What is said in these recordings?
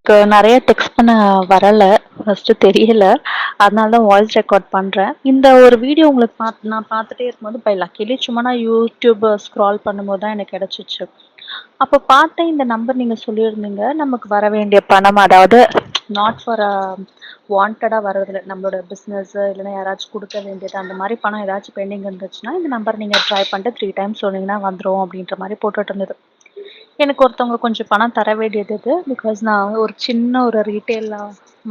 நெறைய டெக்ஸ்ட் பண்ண வரல. ஃபர்ஸ்ட்டு தெரியல. அதனால தான் வாய்ஸ் ரெக்கார்ட் பண்றேன். இந்த ஒரு வீடியோ உங்களுக்கு நான் பார்த்துட்டே இருக்கும்போது பை லக்கிலி சும்மா நான் யூடியூப் ஸ்க்ரால் பண்ணும்போது தான் எனக்கு கிடைச்சுச்சு. அப்ப பார்த்தேன் இந்த நம்பர் நீங்க சொல்லியிருந்தீங்க. நமக்கு வர வேண்டிய பணம் அதாவது நாட் ஃபார் வாண்டடா வர்றதில்ல. நம்மளோட பிசினஸ் இல்லைன்னா யாராச்சும் குடுக்க வேண்டியது அந்த மாரி பணம் ஏதாச்சும் பெண்டிங் இருந்துச்சுன்னா, இந்த நம்பர் நீங்க ட்ரை பண்ணிட்டு 3 டைம்ஸ் சொன்னீங்கன்னா வந்துரும் அப்படின்ற மாரி போட்டுட்டு இருந்தது. எனக்கு ஒருத்தவங்க கொஞ்சம் பணம் தர வேண்டியது இது. பிகாஸ் நான் ஒரு சின்ன ஒரு ரீட்டெயில்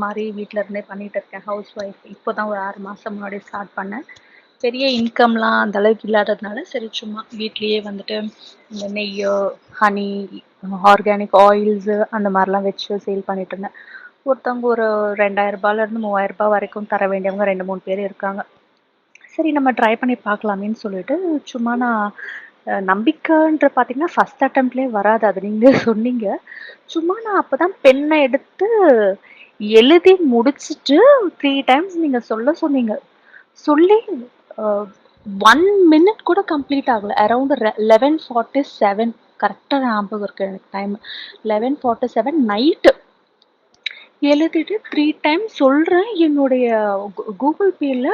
மாரி வீட்ல இருந்தே பண்ணிட்டு இருக்கேன். House wife. இப்போ தான் ஒரு 6 மாசம் முன்னாடி ஸ்டார்ட் பண்ணேன். பெரிய இன்கம்லாம் அந்த அளவுக்கு இல்லாததுனால, சரி சும்மா வீட்லயே வந்துட்டு இந்த நெய்யோ, ஹனி, ஆர்கானிக் ஆயில்ஸு அந்த மாரிலாம் வச்சு சேல் பண்ணிட்டு இருந்தேன். ஒருத்தவங்க ஒரு ரூ. 2000லேருந்து ரூ. 3000 வரைக்கும் தர வேண்டியவங்க 2, 3 பேர் இருக்காங்க. சரி நம்ம ட்ரை பண்ணி பார்க்கலாமேன்னு சொல்லிட்டு, சும்மா நான் நம்பிக்கைன்ற பார்த்தீங்கன்னா, ஃபர்ஸ்ட் அட்டெம்ப்ட்லயே வராது. அது நீங்களே சொன்னீங்க. சும்மா நான் அப்பதான் பெண்ண எடுத்து எழுதி முடிச்சுட்டு 3 டைம்ஸ் நீங்க சொல்ல சொன்னீங்க. சொல்லி அ 1 மினிட் கூட கம்ப்ளீட் ஆகல. அரவுண்ட் 11:47 கரெக்ட்டா ஞாபகம் இருக்கு எனக்கு டைம். 11:47 நைட்டு எழுதிட்டு 3 டைம்ஸ் சொல்றேன். என்னுடைய கூகுள் பேல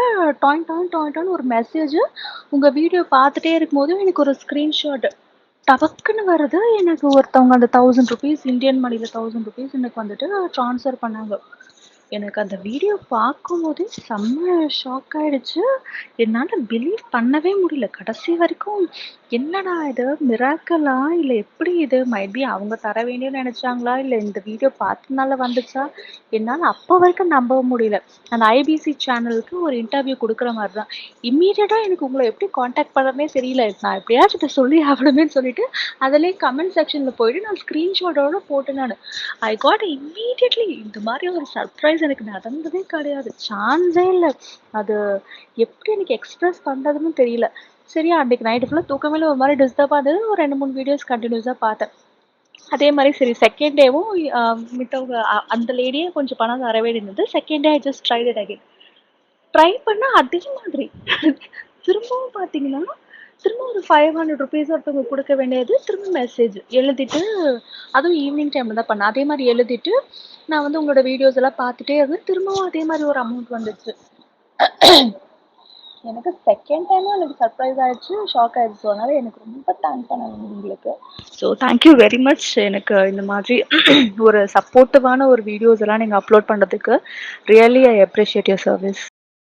டாயின் டாயின் டாயின் டான்னு ஒரு மெசேஜு. உங்க வீடியோ பார்த்துட்டே இருக்கும்போது எனக்கு ஒரு ஸ்க்ரீன்ஷாட் டபக்குன்னு வருது. எனக்கு ஒருத்தவங்க அந்த ₹1000 இந்தியன் மணில ₹1000 எனக்கு வந்துட்டு ட்ரான்ஸ்ஃபர் பண்ணாங்க. எனக்கு அந்த வீடியோ பார்க்கும்போதே செம்ம ஷாக் ஆயிடுச்சு. என்னால பிலீவ் பண்ணவே முடியல. கடைசி வரைக்கும் என்னடா இது மிராக்கிளா? இல்ல எப்படி இது? மைட் பி அவங்க தர வேண்டியன்னு நெனச்சாங்களா? இல்ல இந்த வீடியோ பார்த்ததுனால வந்துச்சா? என்னால அப்ப வரைக்கும் நம்ப முடியல. அந்த ஐபிசி சேனலுக்கு ஒரு இன்டர்வியூ குடுக்குற மாரி தான். இம்மீடியட்டா எனக்கு உங்கள எப்படி கான்டாக்ட் பண்றதுன்னே தெரியல. நான் எப்படியாச்சும் இத சொல்லி ஆகணுமேன்னு சொல்லிட்டு, அதிலயே கமெண்ட் செக்ஷன்ல போயிட்டு நான் ஸ்கிரீன்ஷாட்டோட போட்டேன் நானு. ஐ காட் இம்மீடியட்லி இந்த மாரி ஒரு சர்ப்ரைஸ் எனக்கு நடந்ததே கிடையாது. சான்ஸே இல்ல. அது எப்படி எனக்கு எக்ஸ்பிரஸ் பண்றதுன்னு தெரியல. சரி அன்னைக்கு நைட் ஃபுல்லா தூக்கமே இல்ல. ஒரு மாரி டிஸ்டர்பா இருந்தது. ஒரு 2, 3 வீடியோஸ் கன்டினியூஸா பார்த்தேன். அதே மாரி சரி செகண்ட் டேவும் மித்தவங்க அந்த லேடியே கொஞ்சம் பணம் தர வேண்டியிருந்தது. Second day I just tried it again. Try பண்ணா அதே மாதிரி. திரும்பவும் பார்த்தீங்கன்னா, திரும்ப ஒரு ₹500 ஒருத்தவங்க குடுக்க வேண்டியது, திரும்ப மெசேஜ் எழுதிட்டு அதுவும் ஈவினிங் டைம்ல தான் பண்ணேன். அதே மாரி எழுதிட்டு, நான் வந்து உங்களோட வீடியோஸ் எல்லாம் பார்த்துட்டே இருந்தேன். திரும்பவும் அதே மாரி ஒரு அமௌண்ட் வந்துச்சு. எனக்கு செகண்ட் டைமும் எனக்கு சர்ப்ரைஸ் ஆயிடுச்சு, ஷாக் ஆயிடுச்சு. அதனால எனக்கு ரொம்ப தேங்க் பண்ணணும் உங்களுக்கு. So thank you very much. எனக்கு இந்த மாதிரி ஒரு சப்போர்ட்டிவான ஒரு வீடியோஸ் எல்லாம் நீங்க அப்லோட் பண்றதுக்கு. Really I appreciate your service.